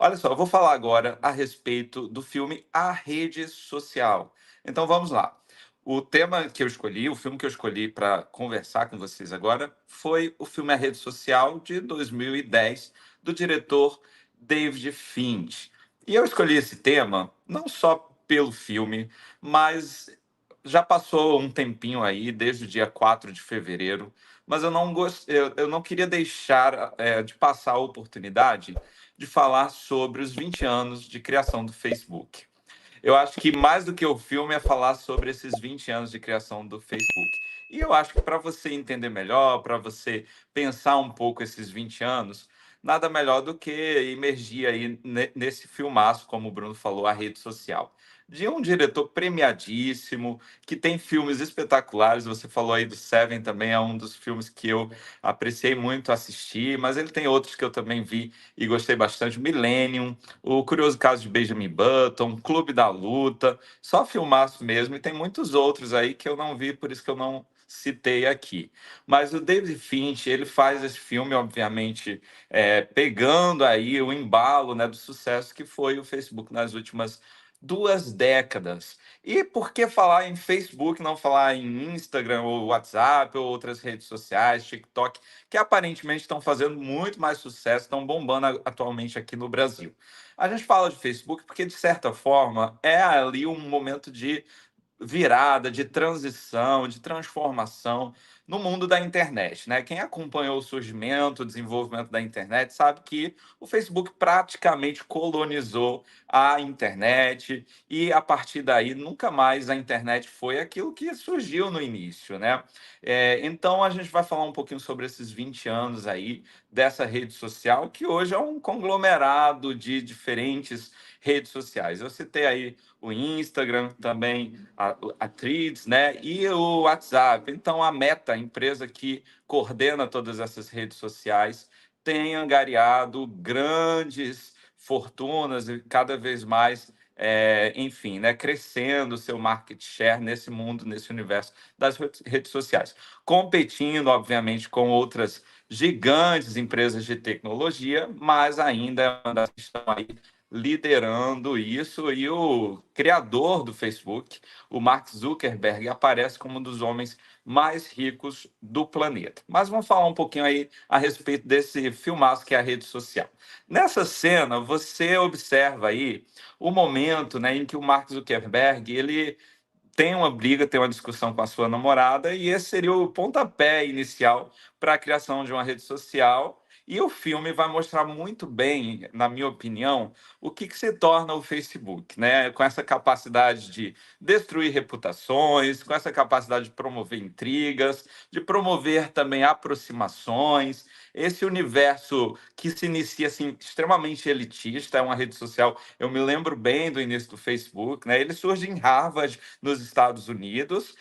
Olha só, eu vou falar agora a respeito do filme A Rede Social. Então vamos lá. O tema que eu escolhi, o filme que eu escolhi para conversar com vocês agora, foi o filme A Rede Social de 2010, do diretor David Finch. E eu escolhi esse tema não só pelo filme, mas já passou um tempinho aí, desde o dia 4 de fevereiro, mas eu não queria deixar de passar a oportunidade de falar sobre os 20 anos de criação do Facebook. Eu acho que mais do que o filme é falar sobre esses 20 anos de criação do Facebook. E eu acho que para você entender melhor, para você pensar um pouco esses 20 anos, nada melhor do que imergir aí nesse filmaço, como o Bruno falou, a rede social. De um diretor premiadíssimo, que tem filmes espetaculares. Você falou aí do Seven também, é um dos filmes que eu apreciei muito assistir, mas ele tem outros que eu também vi e gostei bastante. Millennium, O Curioso Caso de Benjamin Button, Clube da Luta, só filmaço mesmo, e tem muitos outros aí que eu não vi, por isso que eu não citei aqui. Mas o David Finch, ele faz esse filme, obviamente, pegando aí o embalo, né, do sucesso que foi o Facebook nas últimas 2 décadas. E por que falar em Facebook, não falar em Instagram, ou WhatsApp, ou outras redes sociais, TikTok, que aparentemente estão fazendo muito mais sucesso, estão bombando atualmente aqui no Brasil. A gente fala de Facebook porque, de certa forma, é ali um momento de virada, de transição, de transformação no mundo da internet, né? Quem acompanhou o surgimento, o desenvolvimento da internet, sabe que o Facebook praticamente colonizou a internet e a partir daí nunca mais a internet foi aquilo que surgiu no início, né? Então a gente vai falar um pouquinho sobre esses 20 anos aí dessa rede social, que hoje é um conglomerado de diferentes redes sociais. Eu citei aí o Instagram, também a Threads, né? E o WhatsApp. Então, a Meta, a empresa que coordena todas essas redes sociais, tem angariado grandes fortunas e cada vez mais, enfim, né, crescendo o seu market share nesse mundo, nesse universo das redes sociais, competindo, obviamente, com outras gigantes empresas de tecnologia, mas ainda é uma das que estão aí liderando isso, e o criador do Facebook, o Mark Zuckerberg, aparece como um dos homens mais ricos do planeta. Mas vamos falar um pouquinho aí a respeito desse filmaço que é a rede social. Nessa cena, você observa aí o momento, né, em que o Mark Zuckerberg, ele tem uma briga, tem uma discussão com a sua namorada, e esse seria o pontapé inicial para a criação de uma rede social. E o filme vai mostrar muito bem, na minha opinião, o que se torna o Facebook, né? Com essa capacidade de destruir reputações, com essa capacidade de promover intrigas, de promover também aproximações. Esse universo que se inicia assim, extremamente elitista, é uma rede social. Eu me lembro bem do início do Facebook, né? Ele surge em Harvard, nos Estados Unidos,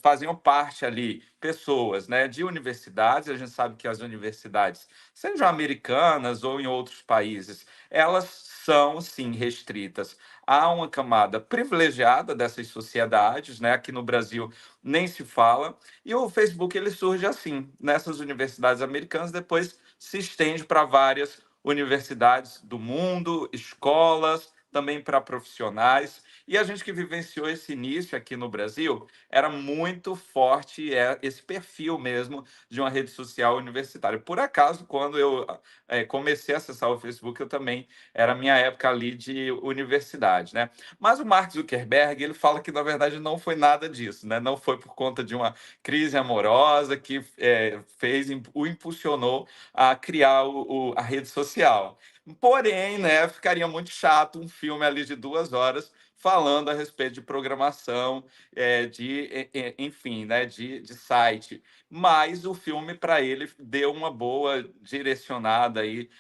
faziam parte ali pessoas, né, de universidades. A gente sabe que as universidades, sejam americanas ou em outros países, elas são sim restritas a uma camada privilegiada dessas sociedades, né? Aqui no Brasil nem se fala. E o Facebook, ele surge assim, nessas universidades americanas, depois se estende para várias universidades do mundo, escolas, também para profissionais. E a gente que vivenciou esse início aqui no Brasil, era muito forte esse perfil mesmo de uma rede social universitária. Por acaso, quando eu comecei a acessar o Facebook, eu também era a minha época ali de universidade, né? Mas o Mark Zuckerberg, ele fala que na verdade não foi nada disso, né? Não foi por conta de uma crise amorosa que o impulsionou a criar a rede social. Porém, né, ficaria muito chato um filme ali de 2 horas falando a respeito de programação, enfim, né, de site. Mas o filme, para ele, deu uma boa direcionada aí,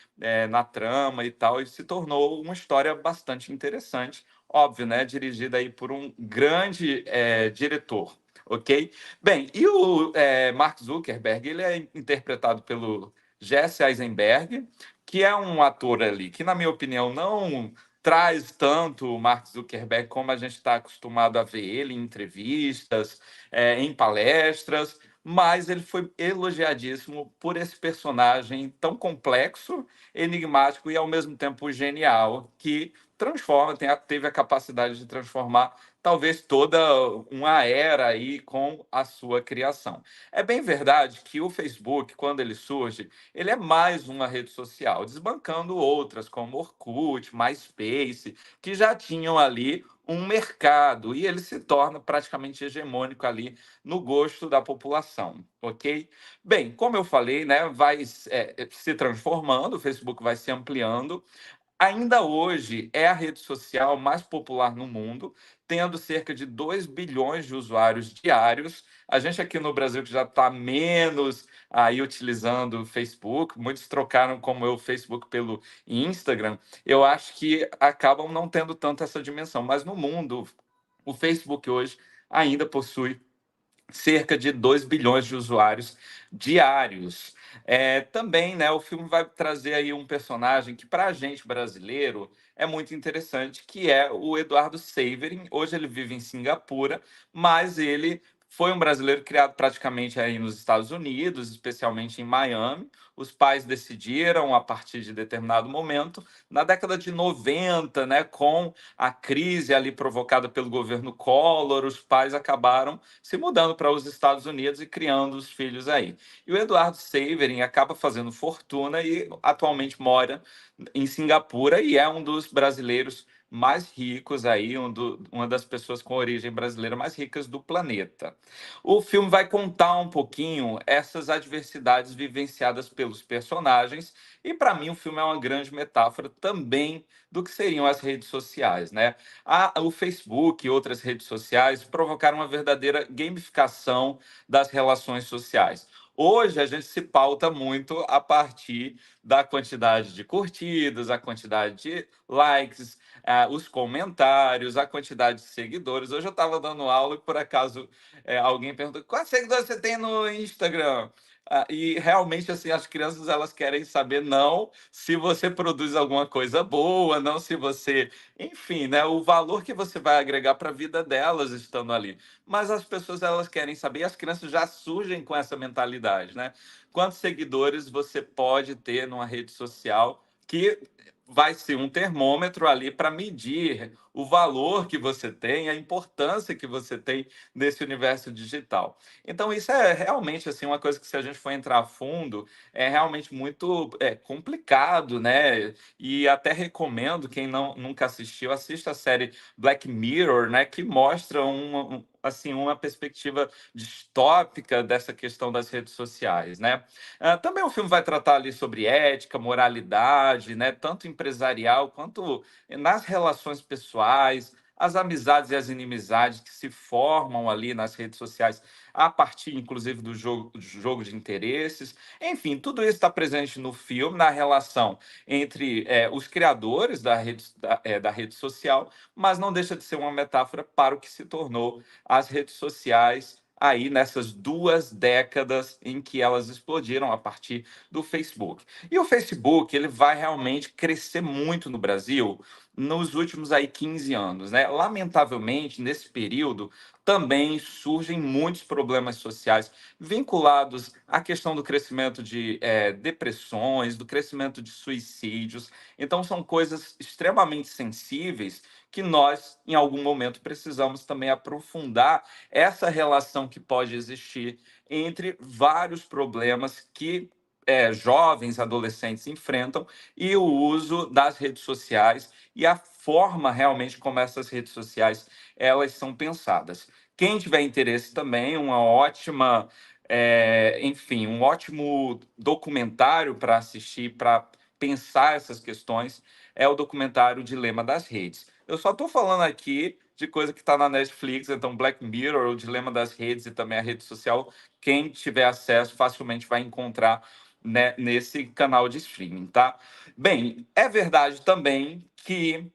na trama e tal, e se tornou uma história bastante interessante, óbvio, né, dirigida aí por um grande diretor. Ok? Bem, e o Mark Zuckerberg, ele é interpretado pelo Jesse Eisenberg, que é um ator ali que, na minha opinião, não traz tanto o Mark Zuckerberg como a gente está acostumado a ver ele em entrevistas, em palestras, mas ele foi elogiadíssimo por esse personagem tão complexo, enigmático e ao mesmo tempo genial, que transforma, teve a capacidade de transformar talvez toda uma era aí com a sua criação. É bem verdade que o Facebook, quando ele surge, ele é mais uma rede social, desbancando outras como Orkut, MySpace, que já tinham ali um mercado e ele se torna praticamente hegemônico ali no gosto da população, ok? Bem, como eu falei, né, vai se transformando, o Facebook vai se ampliando. Ainda hoje é a rede social mais popular no mundo, tendo cerca de 2 bilhões de usuários diários. A gente aqui no Brasil que já está menos aí utilizando o Facebook, muitos trocaram como eu o Facebook pelo Instagram, eu acho que acabam não tendo tanto essa dimensão. Mas no mundo, o Facebook hoje ainda possui cerca de 2 bilhões de usuários diários. Também, né, o filme vai trazer aí um personagem que, para a gente brasileiro, é muito interessante, que é o Eduardo Saverin. Hoje ele vive em Singapura, mas ele foi um brasileiro criado praticamente aí nos Estados Unidos, especialmente em Miami. Os pais decidiram, a partir de determinado momento, na década de 90, né, com a crise ali provocada pelo governo Collor, os pais acabaram se mudando para os Estados Unidos e criando os filhos aí. E o Eduardo Saverin acaba fazendo fortuna e atualmente mora em Singapura e é um dos brasileiros mais ricos aí, uma das pessoas com origem brasileira mais ricas do planeta. O filme vai contar um pouquinho essas adversidades vivenciadas pelos personagens e para mim o filme é uma grande metáfora também do que seriam as redes sociais, né? O Facebook e outras redes sociais provocaram uma verdadeira gamificação das relações sociais. Hoje a gente se pauta muito a partir da quantidade de curtidas, a quantidade de likes, os comentários, a quantidade de seguidores. Hoje eu estava dando aula e por acaso alguém perguntou quantos seguidores você tem no Instagram? E realmente assim as crianças elas querem saber não se você produz alguma coisa boa, não se você, enfim, né, o valor que você vai agregar para a vida delas estando ali. Mas as pessoas elas querem saber, e as crianças já surgem com essa mentalidade, né? Quantos seguidores você pode ter numa rede social que vai ser um termômetro ali para medir o valor que você tem, a importância que você tem nesse universo digital. Então isso é realmente assim uma coisa que se a gente for entrar a fundo é realmente muito complicado, né? E até recomendo quem não nunca assistiu, assista a série Black Mirror, né, que mostra assim uma perspectiva distópica dessa questão das redes sociais, né? Também o filme vai tratar ali sobre ética, moralidade, né, tanto empresarial quanto nas relações pessoais, as amizades e as inimizades que se formam ali nas redes sociais, a partir, inclusive, do jogo de interesses. Enfim, tudo isso está presente no filme, na relação entre os criadores da rede social, mas não deixa de ser uma metáfora para o que se tornou as redes sociais aí nessas 2 décadas em que elas explodiram a partir do Facebook. E o Facebook, ele vai realmente crescer muito no Brasil nos últimos aí 15 anos, né? Lamentavelmente, nesse período, também surgem muitos problemas sociais vinculados à questão do crescimento de depressões, do crescimento de suicídios. Então, são coisas extremamente sensíveis que nós, em algum momento, precisamos também aprofundar essa relação que pode existir entre vários problemas que jovens, adolescentes enfrentam e o uso das redes sociais e a forma realmente como essas redes sociais elas são pensadas. Quem tiver interesse também, enfim, um ótimo documentário para assistir, para pensar essas questões, é o documentário Dilema das Redes. Eu só estou falando aqui de coisa que está na Netflix, então Black Mirror, o Dilema das Redes e também a rede social, quem tiver acesso facilmente vai encontrar, né, nesse canal de streaming, tá? Bem, é verdade também que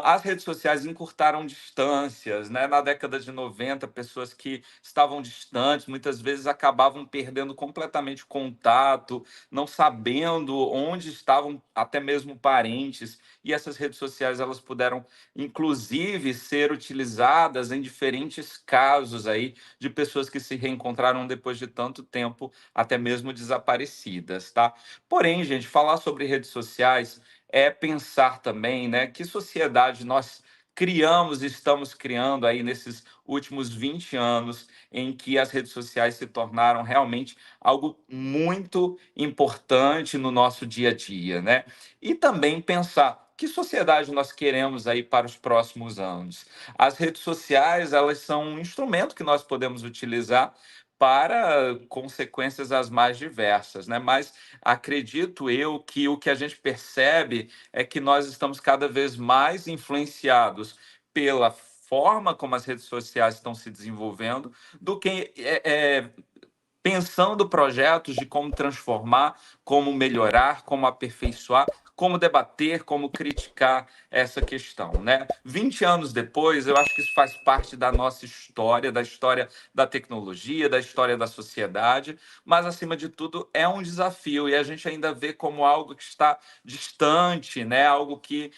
As redes sociais encurtaram distâncias, né? Na década de 90, pessoas que estavam distantes muitas vezes acabavam perdendo completamente o contato, não sabendo onde estavam até mesmo parentes. E essas redes sociais elas puderam, inclusive, ser utilizadas em diferentes casos aí de pessoas que se reencontraram depois de tanto tempo, até mesmo desaparecidas, tá? Porém, gente, falar sobre redes sociais é pensar também, né, que sociedade nós criamos e estamos criando aí nesses últimos 20 anos em que as redes sociais se tornaram realmente algo muito importante no nosso dia a dia, né? E também pensar que sociedade nós queremos aí para os próximos anos. As redes sociais, elas são um instrumento que nós podemos utilizar para consequências as mais diversas, né? Mas acredito eu que o que a gente percebe é que nós estamos cada vez mais influenciados pela forma como as redes sociais estão se desenvolvendo do que pensando projetos de como transformar, como melhorar, como aperfeiçoar, como debater, como criticar essa questão, né? 20 anos depois, eu acho que isso faz parte da nossa história, da história da tecnologia, da história da sociedade, mas acima de tudo é um desafio e a gente ainda vê como algo que está distante, né? Algo que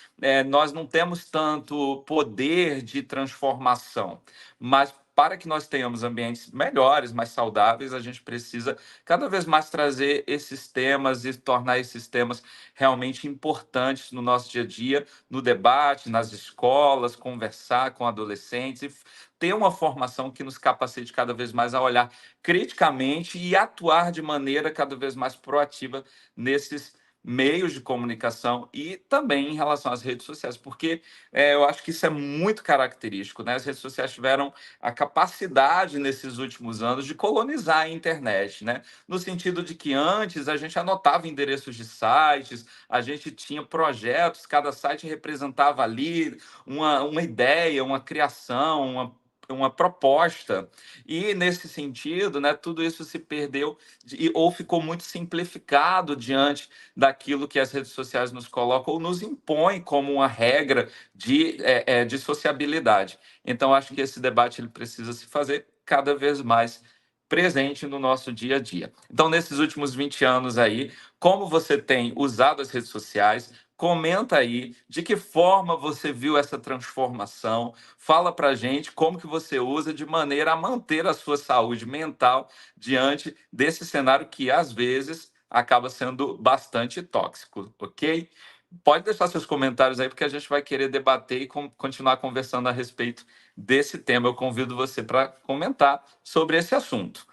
nós não temos tanto poder de transformação, mas para que nós tenhamos ambientes melhores, mais saudáveis, a gente precisa cada vez mais trazer esses temas e tornar esses temas realmente importantes no nosso dia a dia, no debate, nas escolas, conversar com adolescentes e ter uma formação que nos capacite cada vez mais a olhar criticamente e atuar de maneira cada vez mais proativa nesses meios de comunicação e também em relação às redes sociais, porque eu acho que isso é muito característico, né? As redes sociais tiveram a capacidade nesses últimos anos de colonizar a internet, né? No sentido de que antes a gente anotava endereços de sites, a gente tinha projetos, cada site representava ali uma ideia, uma criação, uma proposta. E nesse sentido, né, tudo isso se perdeu ou ficou muito simplificado diante daquilo que as redes sociais nos colocam ou nos impõem como uma regra de sociabilidade. Então, acho que esse debate ele precisa se fazer cada vez mais presente no nosso dia a dia. Então, nesses últimos 20 anos aí, como você tem usado as redes sociais? Comenta aí de que forma você viu essa transformação. Fala para gente como que você usa de maneira a manter a sua saúde mental diante desse cenário que às vezes acaba sendo bastante tóxico, ok? Pode deixar seus comentários aí, porque a gente vai querer debater e continuar conversando a respeito desse tema. Eu convido você para comentar sobre esse assunto.